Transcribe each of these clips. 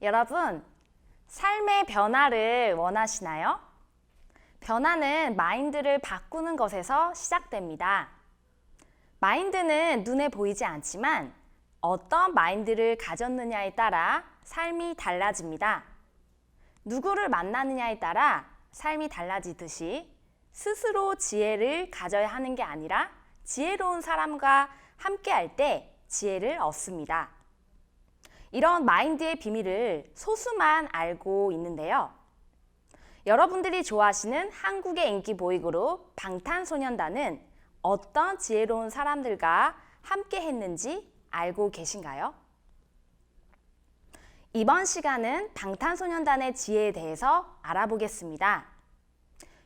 여러분, 삶의 변화를 원하시나요? 변화는 마인드를 바꾸는 것에서 시작됩니다. 마인드는 눈에 보이지 않지만 어떤 마인드를 가졌느냐에 따라 삶이 달라집니다. 누구를 만나느냐에 따라 삶이 달라지듯이 스스로 지혜를 가져야 하는 게 아니라 지혜로운 사람과 함께할 때 지혜를 얻습니다. 이런 마인드의 비밀을 소수만 알고 있는데요. 여러분들이 좋아하시는 한국의 인기 보이그룹 방탄소년단은 어떤 지혜로운 사람들과 함께 했는지 알고 계신가요? 이번 시간은 방탄소년단의 지혜에 대해서 알아보겠습니다.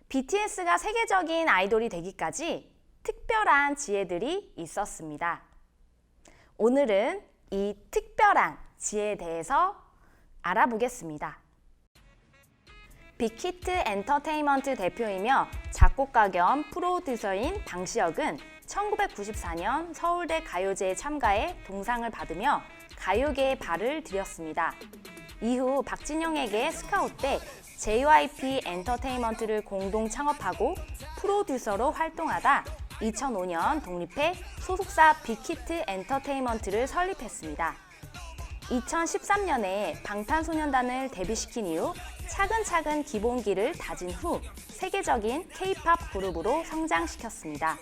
BTS가 세계적인 아이돌이 되기까지 특별한 지혜들이 있었습니다. 오늘은 이 특별한 지혜에 대해서 알아보겠습니다. 빅히트 엔터테인먼트 대표이며 작곡가 겸 프로듀서인 방시혁은 1994년 서울대 가요제에 참가해 동상을 받으며 가요계에 발을 들였습니다. 이후 박진영에게 스카우트 때 JYP 엔터테인먼트를 공동 창업하고 프로듀서로 활동하다 2005년 독립해 소속사 빅히트 엔터테인먼트를 설립했습니다. 2013년에 방탄소년단을 데뷔시킨 이후 차근차근 기본기를 다진 후 세계적인 K-팝 그룹으로 성장시켰습니다.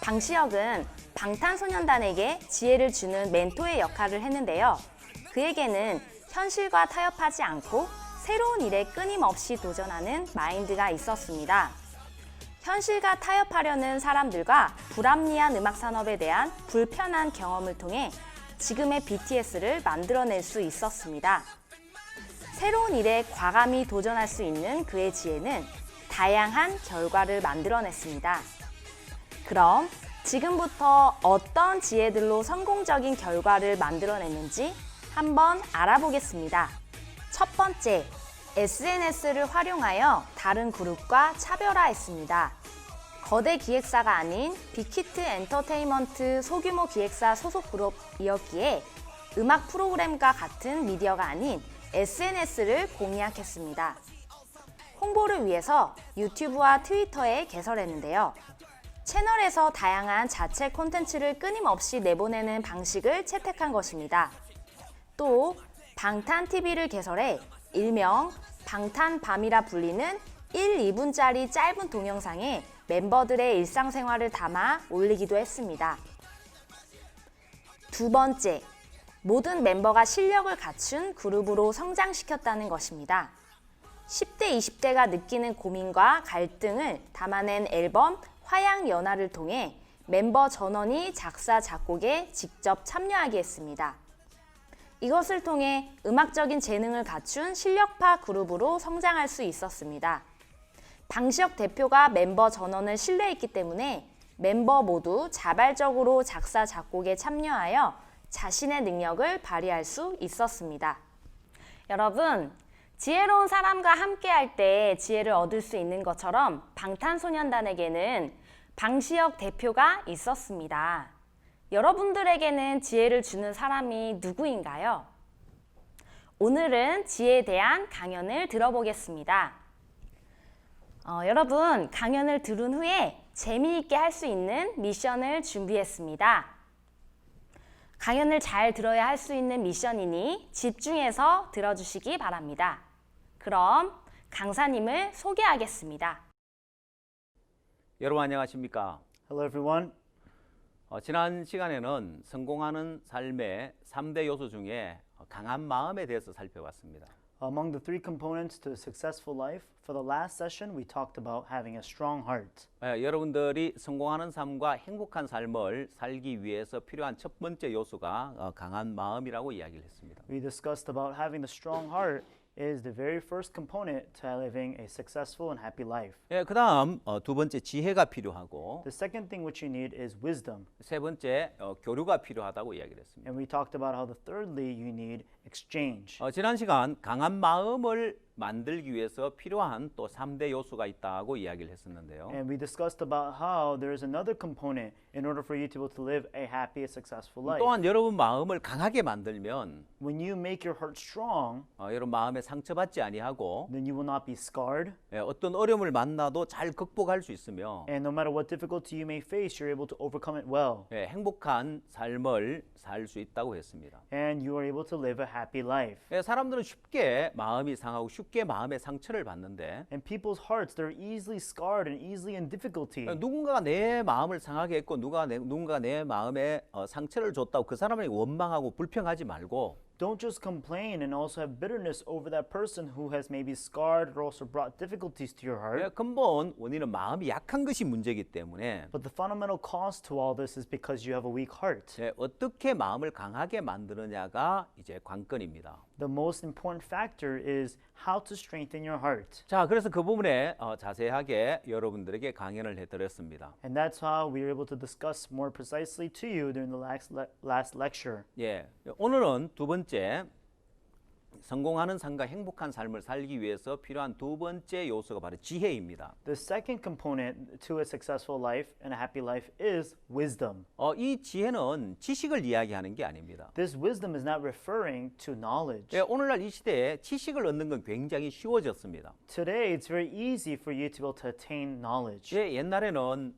방시혁은 방탄소년단에게 지혜를 주는 멘토의 역할을 했는데요. 그에게는 현실과 타협하지 않고 새로운 일에 끊임없이 도전하는 마인드가 있었습니다. 현실과 타협하려는 사람들과 불합리한 음악 산업에 대한 불편한 경험을 통해 지금의 BTS를 만들어낼 수 있었습니다. 새로운 일에 과감히 도전할 수 있는 그의 지혜는 다양한 결과를 만들어냈습니다. 그럼 지금부터 어떤 지혜들로 성공적인 결과를 만들어냈는지 한번 알아보겠습니다. 첫 번째, SNS를 활용하여 다른 그룹과 차별화했습니다. 거대 기획사가 아닌 빅히트 엔터테인먼트 소규모 기획사 소속 그룹이었기에 음악 프로그램과 같은 미디어가 아닌 SNS를 공략했습니다. 홍보를 위해서 유튜브와 트위터에 개설했는데요. 채널에서 다양한 자체 콘텐츠를 끊임없이 내보내는 방식을 채택한 것입니다. 또 방탄TV를 개설해 일명 방탄밤이라 불리는 1, 2분짜리 짧은 동영상에 멤버들의 일상생활을 담아 올리기도 했습니다. 두 번째, 모든 멤버가 실력을 갖춘 그룹으로 성장시켰다는 것입니다. 10대, 20대가 느끼는 고민과 갈등을 담아낸 앨범 화양연화를 통해 멤버 전원이 작사, 작곡에 직접 참여하게 했습니다. 이것을 통해 음악적인 재능을 갖춘 실력파 그룹으로 성장할 수 있었습니다. 방시혁 대표가 멤버 전원을 신뢰했기 때문에 멤버 모두 자발적으로 작사, 작곡에 참여하여 자신의 능력을 발휘할 수 있었습니다. 여러분, 지혜로운 사람과 함께할 때 지혜를 얻을 수 있는 것처럼 방탄소년단에게는 방시혁 대표가 있었습니다. 여러분들에게는 지혜를 주는 사람이 누구인가요? 오늘은 지혜에 대한 강연을 들어보겠습니다. 여러분, 강연을 들은 후에 재미있게 할 수 있는 미션을 준비했습니다. 강연을 잘 들어야 할 수 있는 미션이니 집중해서 들어주시기 바랍니다. 그럼 강사님을 소개하겠습니다. 여러분 안녕하십니까? Hello everyone. 지난 시간에는 성공하는 삶의 3대 요소 중에 강한 마음에 대해서 살펴봤습니다. Among the three components to a successful life, for the last session we talked about having a strong heart. 여러분들이 성공하는 삶과 행복한 삶을 살기 위해서 필요한 첫 번째 요소가 강한 마음이라고 이야기를 했습니다. We discussed about having a strong heart is the very first component to living a successful and happy life. 그 다음 두 번째 지혜가 필요하고 The second thing which you need is wisdom. 세 번째 교류가 필요하다고 이야기를 했습니다. And we talked about how thirdly you need exchange. 지난 시간 강한 마음을 만들기 위해서 필요한 또 3대 요소가 있다고 이야기를 했었는데요. And we discussed about how there is another component in order for you to be able to live a happy, successful life. 또한 여러분 마음을 강하게 만들면 When you make your heart strong, 여러분 마음에 상처받지 아니하고 then you will not be scarred. 어떤 어려움을 만나도 잘 극복할 수 있으며 And no matter what difficulty you may face, you're able to overcome it well. 행복한 삶을 살 수 있다고 했습니다. And you are able to live a happy life. 사람들은 쉽게 마음이 상하고 쉽게 마음의 상처를 받는데 And people's hearts, they're easily scarred and easily in difficulty. 누군가가 내 마음을 상하게 했고 누군가 내 마음에 상처를 줬다고 그 사람을 원망하고 불평하지 말고 Don't just complain and also have bitterness over that person who has maybe scarred or also brought difficulties to your heart. 근본 원인은 마음이 약한 것이 문제이기 때문에 But the fundamental cause to all this is because you have a weak heart. 어떻게 마음을 강하게 만드느냐가 이제 관건입니다. The most important factor is how to strengthen your heart. 자, 그래서 그 부분에 자세하게 여러분들에게 강연을 해드렸습니다. And that's how we were able to discuss more precisely to you during the last lecture. 예, 오늘은 두 번째 성공하는 삶과 행복한 삶을 살기 위해서 필요한 두 번째 요소가 바로 지혜입니다. The second component to a successful life and a happy life is wisdom. 이 지혜는 지식을 이야기하는 게 아닙니다. This wisdom is not referring to knowledge. 예, 오늘날 이 시대에 지식을 얻는 건 굉장히 쉬워졌습니다. Today, it's very easy for you to be able to attain knowledge. 예, 옛날에는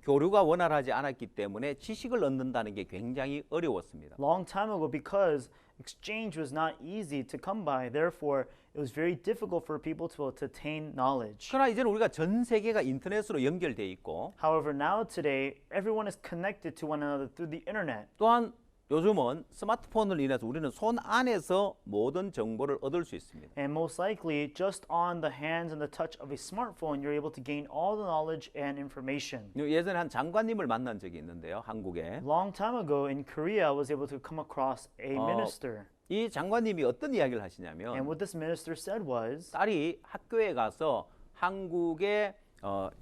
교류가 원활하지 않았기 때문에 지식을 얻는다는 게 굉장히 어려웠습니다. Long time ago, because exchange was not easy to come by, therefore it was very difficult for people to be able to attain knowledge. 그러나 이제는 우리가 전 세계가 인터넷으로 연결돼 있고 However, now today, everyone is connected to one another through the internet. 또한 요즘은 스마트폰을 인해서 우리는 손 안에서 모든 정보를 얻을 수 있습니다. And most likely, just on the hands and the touch of a smartphone, you're able to gain all the knowledge and information. 예전에 한 장관님을 만난 적이 있는데요, 한국에. Long time ago in Korea, I was able to come across a minister. 이 장관님이 어떤 이야기를 And 하시냐면 what this minister said was, 딸이 학교에 가서 한국의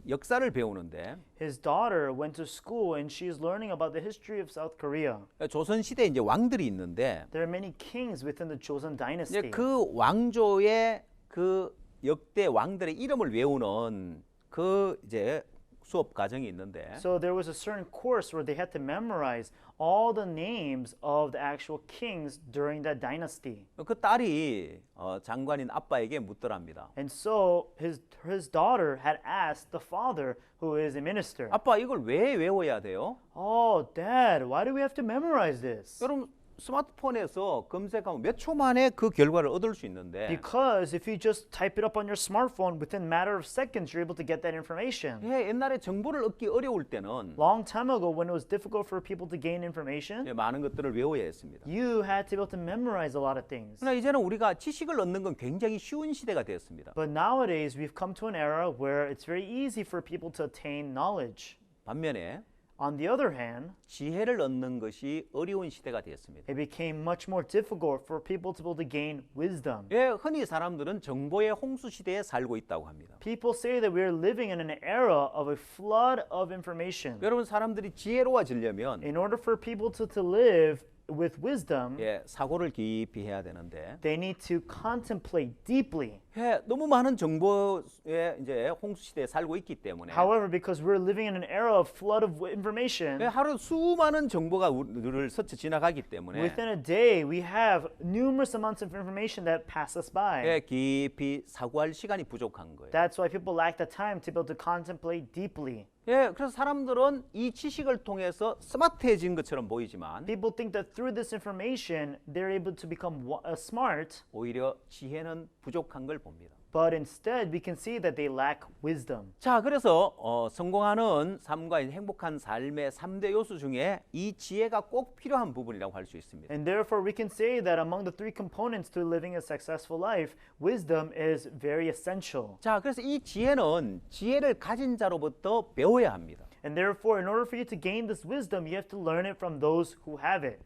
역사를 배우는데 his daughter went to school and she's learning about the history of South Korea. 조선 시대에 이제 왕들이 있는데 There are many kings within the Joseon 이제 dynasty. 그 왕조의 그 역대 왕들의 이름을 외우는 그 이제 수업 과정이 있는데 So there was a certain course where they had to memorize all the names of the actual kings during that dynasty. 그 딸이 장관인 아빠에게 묻더랍니다. And so his daughter had asked the father, who is a minister, 아빠 이걸 왜 외워야 돼요? "Oh, Dad, why do we have to memorize this?" 여러분 스마트폰에서 검색하면 몇 초 만에 그 결과를 얻을 수 있는데 Because if you just type it up on your smartphone, within a matter of seconds, you're able to get that information. 옛날에 정보를 얻기 어려울 때는 Long time ago, when it was difficult for people to gain information, 많은 것들을 외워야 했습니다. you had to be able to memorize a lot of things. 그러나 이제는 우리가 지식을 얻는 건 굉장히 쉬운 시대가 되었습니다. But nowadays, we've come to an era where it's very easy for people to attain knowledge. 반면에 On the other hand, 지혜를 얻는 것이 어려운 시대가 되었습니다. it became much more difficult for people to be able to gain wisdom. 흔히 사람들은 정보의 홍수 시대에 살고 있다고 합니다. People say that we're living in an era of a flood of information. 여러분 사람들이 지혜로워지려면 In order for people to live with wisdom, 사고를 깊이 해야 되는데 they need to contemplate deeply. 너무 많은 정보의 이제 홍수 시대에 살고 있기 때문에 However, because we're living in an era of flood of information, 하루 수많은 정보가 우리를 스쳐 지나가기 때문에 within a day we have numerous amounts of information that pass us by. 깊이 사고할 시간이 부족한 거예요. That's why people lack the time to be able to contemplate deeply. 그래서 사람들은 이 지식을 통해서 스마트해진 것처럼 보이지만 People think that through this information they're able to become smart, 오히려 지혜는 부족한 걸 봅니다. but instead we can see that they lack wisdom. 자, 그래서 성공하는 삶과 행복한 삶의 3대 요소 중에 이 지혜가 꼭 필요한 부분이라고 할 수 있습니다. And therefore we can say that among the three components to living a successful life, wisdom is very essential. 자, 그래서 이 지혜는 지혜를 가진 자로부터 배워야 합니다. And therefore, in order for you to gain this wisdom, you have to learn it from those who have it.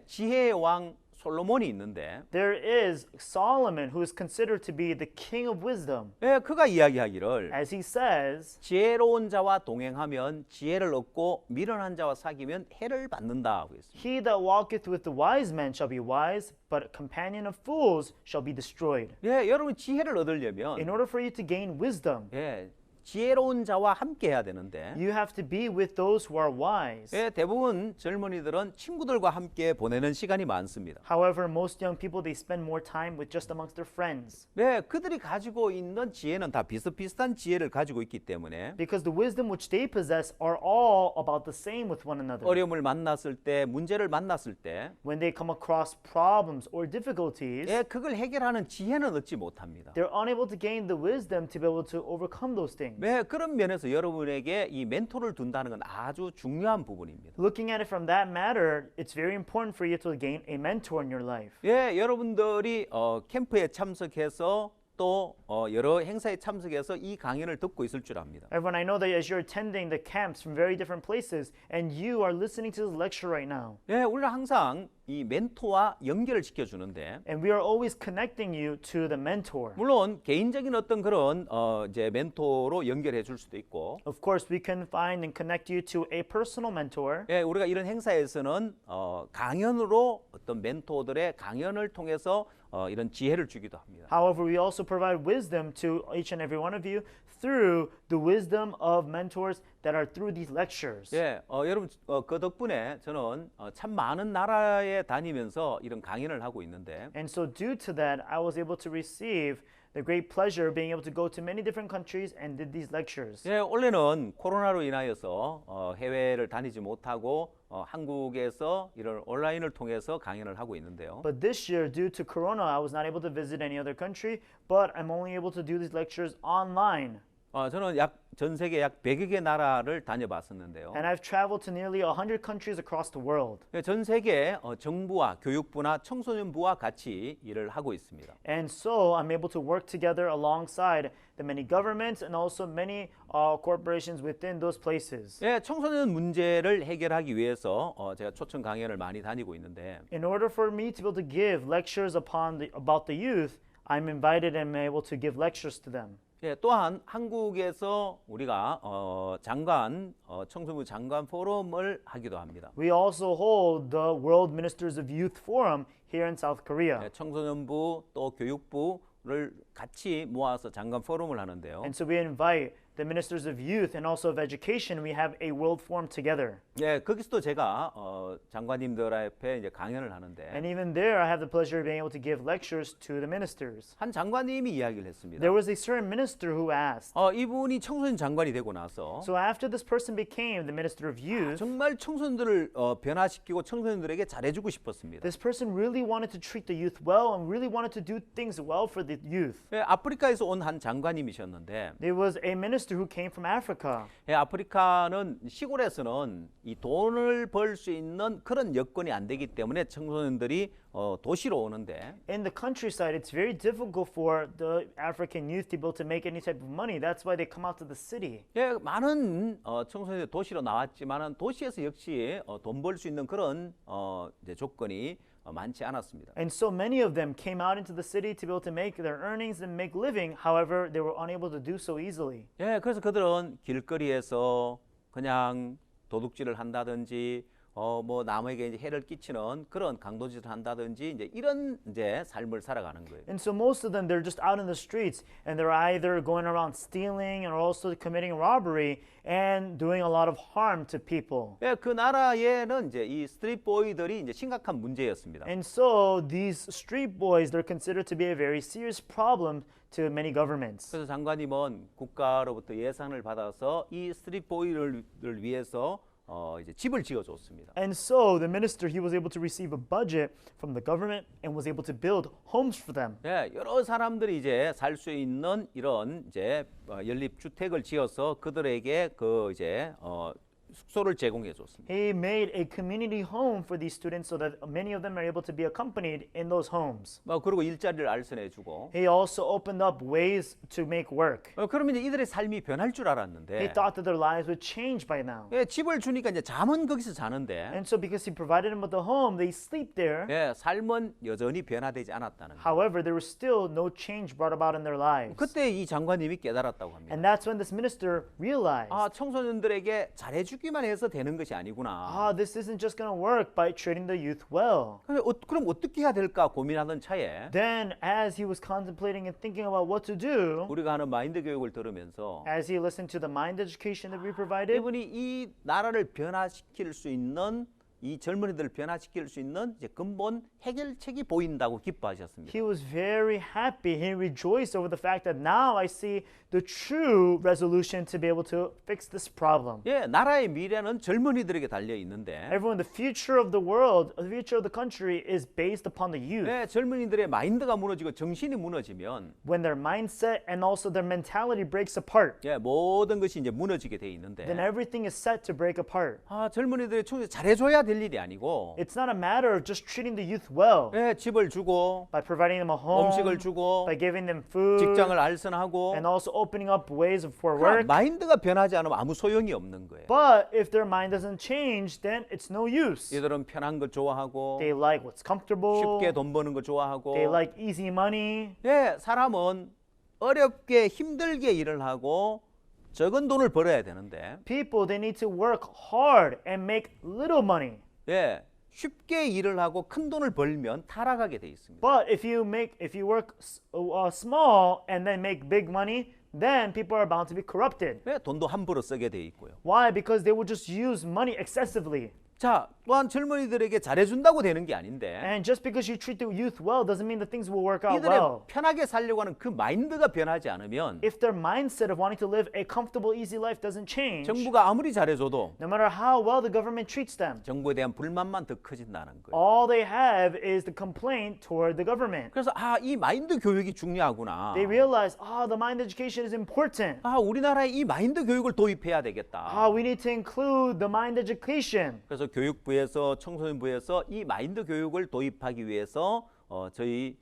지혜의 왕 솔로몬이 있는데 there is Solomon, who is considered to be the king of wisdom. 예, 그가 이야기하기를 As he says, 지혜로운 자와 동행하면 지혜를 얻고 미련한 자와 사귀면 해를 받는다고 했습니다. he that walketh with the wise men shall be wise, but a companion of fools shall be destroyed. 예, 여러분 지혜를 얻으려면 In order for you to gain wisdom, 예, 지혜로운 자와 함께 해야 되는데 you have to be with those who are wise. 예, 대부분 젊은이들은 친구들과 함께 보내는 시간이 많습니다. However, most young people, they spend more time with just amongst their friends. 네, 그들이 가지고 있는 지혜는 다 비슷비슷한 지혜를 가지고 있기 때문에 Because the wisdom which they possess are all about the same with one another. 어려움을 만났을 때, 문제를 만났을 때 When they come across problems or difficulties, 예, 그걸 해결하는 지혜는 얻지 못합니다. they're unable to gain the wisdom to be able to overcome those things. 네, 그런 면에서 여러분에게 이 멘토를 둔다는 건 아주 중요한 부분입니다. Looking at it from that matter, it's very important for you to gain a mentor in your life. 예, 여러분들이 캠프에 참석해서 또 여러 행사에 참석해서 이 강연을 듣고 있을 줄 압니다. Everyone, I know that as you're attending the camps from very different places, and you are listening to this lecture right now, 예, 우리는 항상 이 멘토와 연결을 시켜주는데 and we are always connecting you to the mentor. 물론 개인적인 어떤 그런 이제 멘토로 연결해 줄 수도 있고 Of course, we can find and connect you to a personal mentor. 예, 우리가 이런 행사에서는 강연으로 어떤 멘토들의 강연을 통해서 이런 지혜를 주기도 합니다. However, we also provide wisdom to each and every one of you through the wisdom of mentors that are through these lectures. 예, 여러분 그 덕분에 저는 참 많은 나라에 다니면서 이런 강연을 하고 있는데 And so due to that, I was able to receive the great pleasure of being able to go to many different countries and did these lectures. 예, 원래는 코로나로 인하여서 해외를 다니지 못하고 한국에서 이런 온라인을 통해서 강연을 하고 있는데요. But this year, due to Corona, I was not able to visit any other country, but I'm only able to do these lectures online. 저는 전 세계 약 100여 개 나라를 다녀봤었는데요. And I've traveled to nearly 100 countries across the world. 예, 전 세계 정부와 교육부나 청소년부와 같이 일을 하고 있습니다. And so I'm able to work together alongside the many governments and also many corporations within those places. 예, 청소년 문제를 해결하기 위해서 제가 초청 강연을 많이 다니고 있는데 In order for me to be able to give lectures about the youth, I'm invited and I'm able to give lectures to them. 예, 또한 한국에서 우리가 청소부 장관 포럼을 하기도 합니다. We also hold the World Ministers of Youth Forum here in South Korea. 예, 청소년부 또 교육부를 같이 모아서 장관 포럼을 하는데요. And so we invite the ministers of youth and also of education. We have a world forum together. 예, 거기서도 제가 장관님들 앞에 이제 강연을 하는데 And even there, I have the pleasure of being able to give lectures to the ministers. 한 장관님이 이야기를 했습니다. There was a certain minister who asked, 이분이 청소년 장관이 되고 나서 so after this person became the minister of youth, 정말 청소년들을 변화시키고 청소년들에게 잘해주고 싶었습니다. this person really wanted to treat the youth well and really wanted to do things well for the youth. 예, 아프리카에서 온 한 장관님이셨는데 There was a minister who came from Africa. 예, 아프리카는 시골에서는 이 돈을 벌 수 있는 그런 여건이 안 되기 때문에 청소년들이 도시로 오는데 In the countryside, it's very difficult for the African youth to be able to make any type of money. That's why they come out to the city. 예, 많은 청소년들이 도시로 나왔지만은 도시에서 역시 돈 벌 수 있는 그런 이제 조건이 많지 않았습니다. And so many of them came out into the city to be able to make their earnings and make living. However, they were unable to do so easily. 예, 그래서 그들은 길거리에서 그냥 도둑질을 한다든지 뭐 남에게 이제 해를 끼치는 그런 강도질을 한다든지 이제 이런 이제 삶을 살아가는 거예요. And so most of them, they're just out in the streets and they're either going around stealing or also committing robbery and doing a lot of harm to people. 예, 그 나라에는 이제 이 스트리트 보이들이 이제 심각한 문제였습니다. And so these street boys, they're considered to be a very serious problem to many governments. 그래서 장관님은 국가로부터 예산을 받아서 이 스트리트 보이를 위해서 이제 집을 지어줬습니다. And so the minister, he was able to receive a budget from the government and was able to build homes for them. 예, 여러 사람들이 이제 살 수 있는 이런 이제 연립 주택을 지어서 그들에게 그 이제 숙소를 제공해 줬습니다. He made a community home for these students so that many of them are able to be accompanied in those homes. 그리고 일자리를 알선해 주고 He also opened up ways to make work. 그러면 이제 이들의 삶이 변할 줄 He 알았는데 thought that their lives would change by now. 예, 집을 주니까 이제 잠은 거기서 자는데 And so because he provided them with a home, they sleep there. 예, 삶은 여전히 변화되지 않았다는 거예요. However, there was still no change brought about in their lives. 그때 이 장관님이 깨달았다고 합니다. And that's when this minister realized, 청소년들에게 잘해주기만 해서 되는 것이 아니구나. this isn't just going to work by treating the youth well. 그럼 어떻게 해야 될까 고민하던 차에 Then, as he was contemplating and thinking about what to do, 우리가 하는 마인드 교육을 들으면서 as he listened to the mind education that we provided, 이분이 이 나라를 변화시킬 수 있는 이 젊은이들을 변화시킬 수 있는 이제 근본 해결책이 보인다고 기뻐하셨습니다. he was very happy. He rejoiced over the fact that now I see the true resolution to be able to fix this problem. 예, 나라의 미래는 젊은이들에게 달려 있는데 Everyone, the future of the world, the future of the country is based upon the youth. 예, 젊은이들의 마인드가 무너지고 정신이 무너지면 When their mindset and also their mentality breaks apart, 예, 모든 것이 이제 무너지게 돼 then 있는데 everything is set to break apart. 젊은이들의 충분히 잘해줘야 될 일이 아니고 It's not a matter of just treating the youth well 예, 집을 주고 by providing them a home, 음식을 주고 by giving them food, 직장을 알선하고 and also opening up ways for 그러나 work. 마인드가 변하지 않으면 아무 소용이 없는 거예요. But if their mind doesn't change, then it's no use. 이들은 편한 거 좋아하고 They like what's comfortable. 쉽게 돈 버는 거 좋아하고 They like easy money. 예, 사람은 어렵게 힘들게 일을 하고 적은 돈을 벌어야 되는데 People, they need to work hard and make little money. 예, 쉽게 일을 하고 큰 돈을 벌면 타락하게 돼 있습니다. But if you work small and then make big money, then people are bound to be corrupted. 예, 돈도 함부로 쓰게 돼 있고요. Why? Because they will just use money excessively. 자, 또한 젊은이들에게 잘해준다고 되는 게 아닌데 And just because you treat the youth well doesn't mean that things will work out 이들의 well. 편하게 살려고 하는 그 마인드가 변하지 않으면 If their mindset of wanting to live a comfortable, easy life doesn't change, 정부가 아무리 잘해줘도 no matter how well the government treats them, 정부에 대한 불만만 더 커진다는 거예요. all they have is the complaint toward the government. 그래서 이 마인드 교육이 중요하구나. They realize, the mind education is important. 우리나라에 이 마인드 교육을 도입해야 되겠다. We need to include the mind education. 그래서 교육부에서 청소년부에서 이 마인드 교육을 도입하기 위해서 저희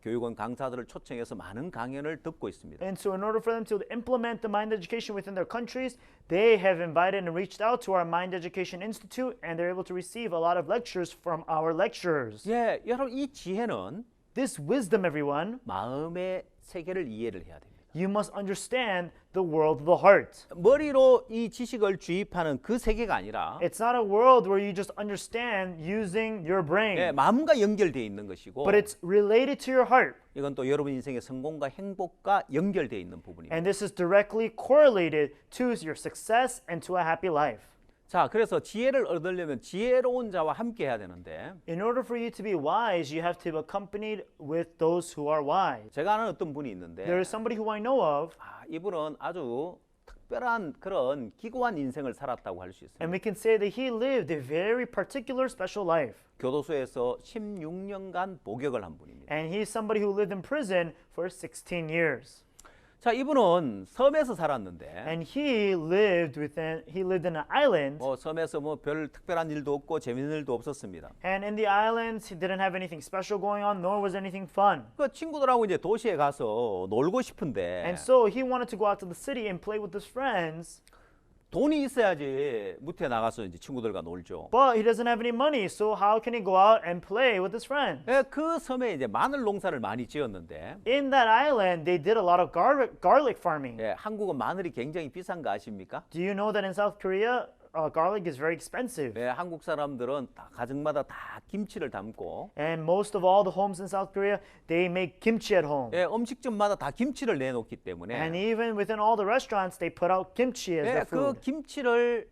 교육원 강사들을 초청해서 많은 강연을 듣고 있습니다. And so in order for them to implement the mind education within their countries, they have invited and reached out to our Mind Education Institute, and they're able to receive a lot of lectures from our lecturers. 예, 여러분 이 지혜는 This wisdom, everyone, 마음의 세계를 이해를 해야 됩니다. you must understand the world of the heart. 머리로 이 지식을 주입하는 그 세계가 아니라 It's not a world where you just understand using your brain, 예, 마음과 연결되어 있는 것이고 but it's related to your heart. 이건 또 여러분 인생의 성공과 행복과 연결되어 있는 부분입니다. And this is directly correlated to your success and to a happy life. 자, 그래서 지혜를 얻으려면 지혜로운 자와 함께 해야 되는데 In order for you to be wise, you have to be accompanied with those who are wise. 제가 아는 어떤 분이 있는데 There is somebody who I know of, 이분은 아주 특별한 그런 기고한 인생을 살았다고 할 수 있어요. and we can say that he lived a very particular special life. 교도소에서 16년간 복역을 한 분입니다. And he's somebody who lived in prison for 16 years. 자, 이분은 섬에서 살았는데 And he lived in an island. 섬에서 별 특별한 일도 없고 재밌는 일도 없었습니다. And in the islands, he didn't have anything special going on, nor was anything fun. 그 친구들하고 이제 도시에 가서 놀고 싶은데 And so he wanted to go out to the city and play with his friends, 돈이 있어야지 무태 나가서 이제 친구들과 놀죠. but he doesn't have any money, so how can he go out and play with his friends? 예, 그 섬에 이제 마늘 농사를 많이 지었는데 In that island, they did a lot of garlic farming. 예, 한국은 마늘이 굉장히 비싼 거 아십니까? Do you know that in South Korea, garlic is very expensive? 예, 한국 사람들은 다 가정마다 다 김치를 담고 And most of all the homes in South Korea, they make kimchi at home. 예, 음식점마다 다 김치를 내놓기 And 때문에 even within all the restaurants, they put out kimchi as 예, their 그 food. 김치를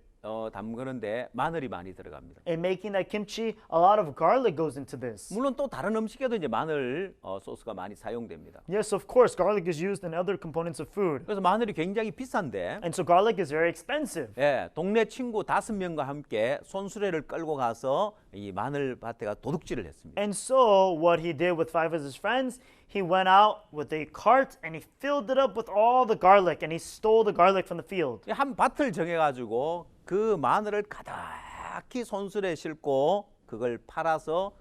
담그는데 마늘이 많이 들어갑니다. In making that kimchi, a lot of garlic goes into this. 물론 또 다른 음식에도 이제 마늘 소스가 많이 사용됩니다. Yes, of course, garlic is used in other components of food. 그래서 마늘이 굉장히 비싼데 And so garlic is very expensive. 예, 동네 친구 5명과 함께 손수레를 끌고 가서 이 마늘 밭에가 도둑질을 했습니다. And so what he did with 5 of his friends, he went out with a cart and he filled it up with all the garlic and he stole the garlic from the field. 한 밭을 정해가지고 그 마늘을 가득히 손수레 싣고 그걸 팔아서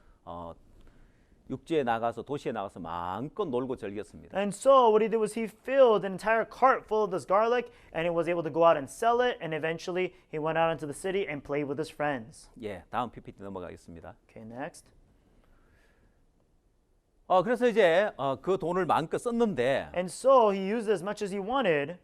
육지에 나가서 도시에 나가서 마음껏 놀고 즐겼습니다. And so what he did was he filled an entire cart full of this garlic and he was able to go out and sell it and eventually he went out into the city and played with his friends. 예, 다음 PPT 넘어가겠습니다. Okay, next. 그래서 이제 그 돈을 마음껏 썼는데 And so he used as much as he wanted.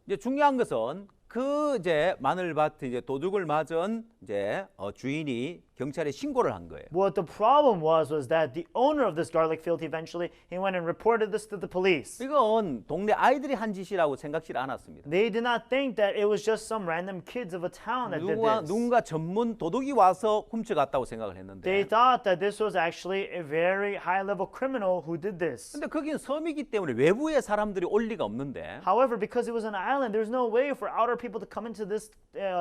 이제 중요한 것은 그 이제 마늘밭 이제 도둑을 맞은 이제 주인이 경찰에 신고를 한 거예요. What the problem was that the owner of this garlic field eventually he went and reported this to the police. 이건 동네 아이들이 한 짓이라고 생각지 않았습니다. They did not think that it was just some random kids of a town that did this. 누군가 전문 도둑이 와서 훔쳐갔다고 생각을 They 했는데 thought that this was actually a very high-level criminal who did this. 근데 거긴 섬이기 때문에 외부의 사람들이 올 리가 없는데 However, because it was an island, there's no way for outer people to come into this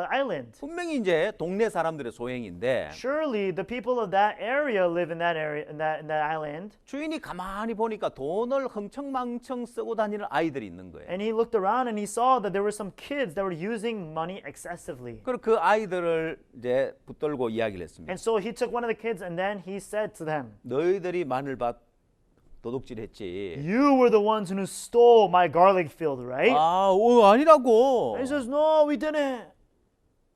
island. 분명히 이제 동네 사람들의 소행인데 Surely the people of that area live in that area, in that island. 주인이 가만히 보니까 돈을 흥청망청 쓰고 다니는 아이들이 있는 거예요. And he looked around and he saw that there were some kids that were using money excessively. 그리고 그 아이들을 이제 붙들고 이야기를 했습니다. And so he took one of the kids and then he said to them, 너희들이 마늘밭 도둑질했지. "You were the ones who stole my garlic field, right?" 아니라고. And he says, "No, we didn't."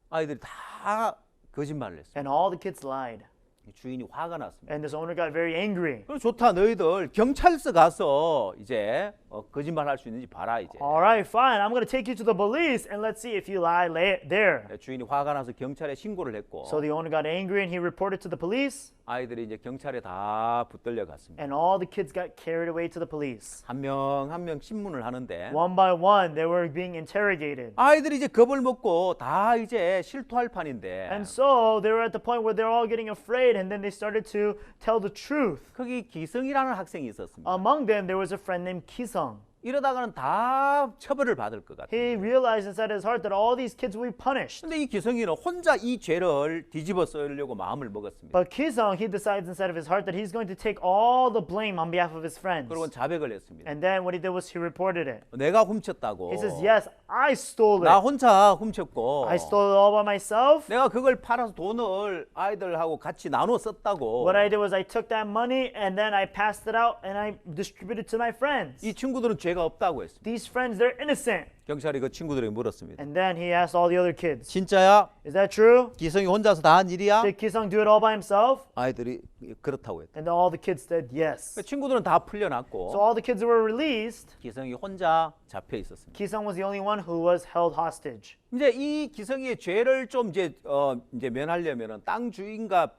아이들이 다 거짓말을 했어요. And all the kids lied. 주인이 화가 났습니다. And this owner got very angry. 그럼 좋다, 너희들 경찰서 가서 이제 거짓말 할 수 있는지 봐라 이제. All right, fine. I'm going to take you to the police and let's see if you lie there. 주인이 화가 나서 경찰에 신고를 했고 So the owner got angry and he reported to the police. 아이들이 이제 경찰에 다 붙들려 갔습니다. And all the kids got carried away to the police. 한 명 한 명 신문을 하는데 One by one, they were being interrogated. 아이들이 이제 겁을 먹고 다 이제 실토할 판인데 And so they were at the point where they're all getting afraid and then they started to tell the truth. 거기 기성이라는 학생이 있었습니다. Among them, there was a friend named Kisung. 이러다가는 다 처벌을 받을 것 같아요. He realized inside his heart that all these kids will be punished. 근데 이 기성이는 혼자 이 죄를 뒤집어 쓰려고 마음을 먹었습니다. But Kisung, he decides inside of his heart that he's going to take all the blame on behalf of his friends. 그리고 자백을 했습니다. And then what he did was he reported it. 내가 훔쳤다고. He says, yes, I stole 나 it. 혼자 훔쳤고 I stole it all by myself. 내가 그걸 팔아서 돈을 아이들하고 같이 나눠 썼다고. What I did was I took that money and then I passed it out and I distributed to my friends. 이 친구들은 죄가 없다고 했습니다. These friends, they're innocent. 경찰이 그 친구들에게 물었습니다. And then he asked all the other kids, 진짜야? is that true? 기성이 혼자서 다 한 일이야? Did Kisung do it all by himself? 아이들이 그렇다고 했다. And all the kids said yes. 친구들은 다 So 풀려났고 all the kids who were released, 기성이 혼자 잡혀 있었습니다. Kisung was the only one who was held hostage. 이제 이 기성이의 죄를 좀 이제 면하려면은 땅 주인과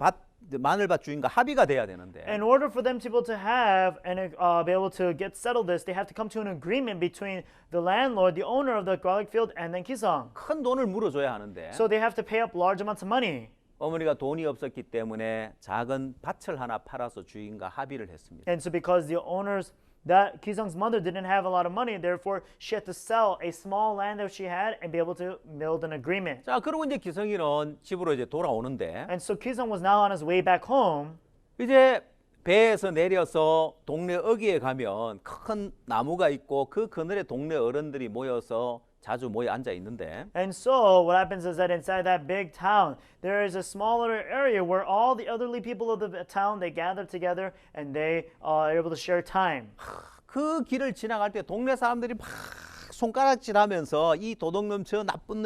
마늘밭 주인과 합의가 돼야 되는데 In order for them to be able to have and be able to get settled this, they have to come to an agreement between the landlord, the owner of the garlic field, and then Kisung. 큰 돈을 물어줘야 하는데 So they have to pay up large amounts of money. 어머니가 돈이 없었기 때문에 작은 밭을 하나 팔아서 주인과 합의를 했습니다. And so because the owners, that Kisung's mother didn't have a lot of money, therefore she had to sell a small land that she had and be able to build an agreement. 자, 그리고 이제 기성이는 집으로 이제 돌아오는데 And so Kisung was now on his way back home. 이제 배에서 내려서 동네 어귀에 가면 큰 나무가 있고 그 그늘에 동네 어른들이 모여서 자주 모여 앉아 있는데 And so what happens is that inside that big town, there is a smaller area where all the elderly people of the town, they gather together and they are able to share time. 그 길을 지나갈 때 동네 사람들이 막 손가락질하면서 이 도둑놈 저 나쁜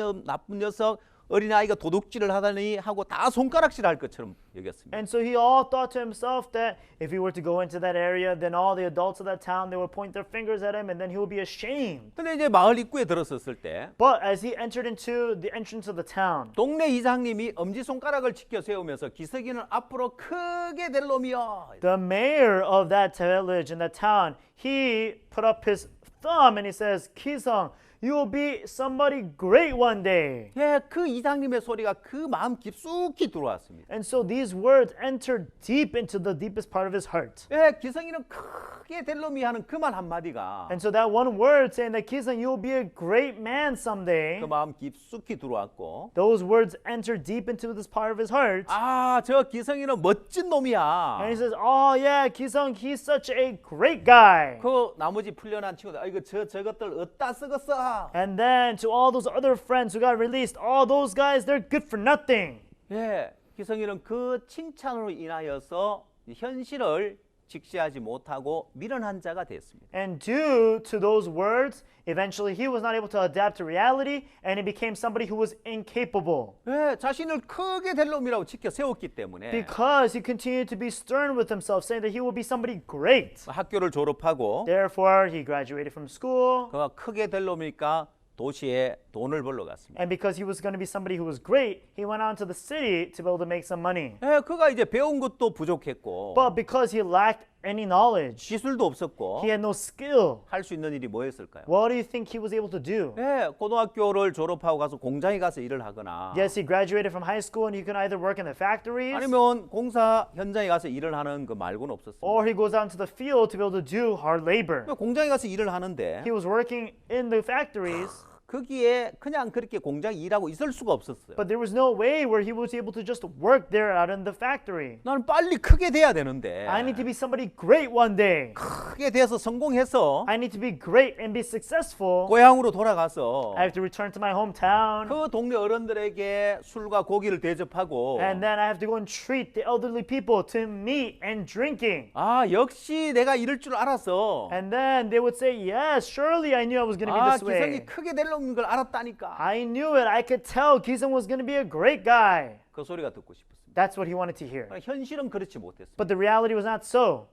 녀석 어린아이가 도둑질을 하다니 하고 다 손가락질할 것처럼 여겼습니다. And so he all thought to himself that if he were to go into that area, then all the adults of that town, they would point their fingers at him and then he would be ashamed. 근데 이제 마을 입구에 들어섰을 때 But as he entered into the entrance of the town, 동네 이장님이 엄지손가락을 치켜 세우면서 기석이는 앞으로 크게 될 놈이여. the mayor of that village in that town, he put up his thumb and he says, Kisung, you will be somebody great one day. 예, 그 이장님의 소리가 그 마음 깊숙이 들어왔습니다. And so these words entered deep into the deepest part of his heart. 예, 기성이는 크게 될 놈이 하는 그 말 한마디가 And so that one word saying that Kisung, you will be a great man someday, 그 마음 깊숙이 들어왔고 those words entered deep into this part of his heart. 아, 저 기성이는 멋진 놈이야. And he says, oh yeah, Kisung, he's such a great guy. 그 나머지 풀려난 친구들, 이거 저것들 어디다 쓰겠어 못한다. And then to all those other friends who got released, all those guys, they're good for nothing. 예, 기성이는 그 칭찬으로 인하여서 현실을 직시하지 못하고 미련한 자가 됐습니다. And due to those words, eventually he was not able to adapt to reality and he became somebody who was incapable. 예, 자신을 크게 될 놈이라고 지켜 세웠기 때문에 Because he continued to be stern with himself, saying that he will be somebody great. 학교를 졸업하고 Therefore, he graduated from school. 그가 크게 될 놈이니까 도시에 돈을 벌러 갔습니다. And because he was going to be somebody who was great, he went on to the city to be able to make some money. 예, 그가 이제 배운 것도 부족했고 But because he lacked any knowledge, 기술도 없었고 he had no skill. 할 수 있는 일이 뭐였을까요? What do you think he was able to do? 예, 고등학교를 졸업하고 가서 공장에 가서 일을 하거나 Yes, he graduated from high school and he could either work in the factories 아니면 공사 현장에 가서 일을 하는 그 말고는 없었습니다. or he goes out into the field to be able to do hard labor. 공장에 가서 일을 하는데 He was working in the factories, 거기에 그냥 그렇게 공장에 일하고 있을 수가 없었어요. but there was no way where he was able to just work there out in the factory. 나는 빨리 크게 돼야 되는데 I need to be somebody great one day. 크게 돼서 성공해서 I need to be great and be successful. 고향으로 돌아가서 I have to return to my hometown. 그 동네 어른들에게 술과 고기를 대접하고 And then I have to go and treat the elderly people to meat and drinking. 아 역시 내가 이럴 줄 알았어. And then they would say, yes, surely I knew I was going to be 아 this 기성이 way. 크게 되려는 걸 알았다니까. I knew it. I could tell Kisung was going to be a great guy. 그 소리가 듣고 싶었습니다. That's what he wanted to hear. 현실은 그렇지 못했습니다. But the reality was not so.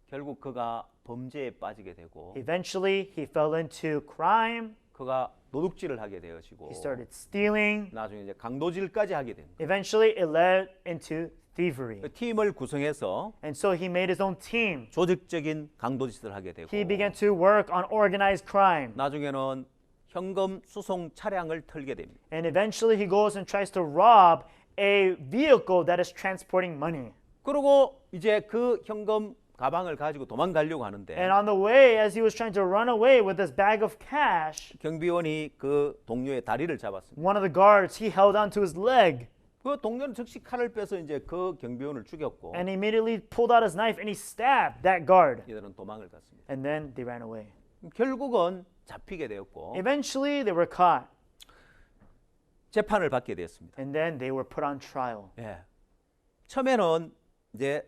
결국 그가 범죄에 빠지게 되고 Eventually, he fell into crime. 그가 도둑질을 하게 되어지고 He started stealing. 나중에 이제 강도질까지 하게 됩니다. Eventually, it led into thievery. 그 팀을 구성해서 And so he made his own team. 조직적인 강도짓을 하게 되고 He began to work on organized crime. 나중에는 현금 수송 차량을 털게 됩니다. And eventually, he goes and tries to rob a vehicle that is transporting money. 그리고 이제 그 현금 가방을 가지고 도망가려고 하는데 And on the way, as he was trying to run away with this bag of cash, 경비원이 그 동료의 다리를 잡았습니다. one of the guards, he held onto his leg. 그 동료는 즉시 칼을 빼서 이제 그 경비원을 죽였고 And he immediately pulled out his knife and he stabbed that guard. 이들은 도망을 갔습니다. And then they ran away. 결국은 잡히게 되었고 Eventually, they were caught. 재판을 받게 되었습니다. And then they were put on trial. 예. 처음에는 이제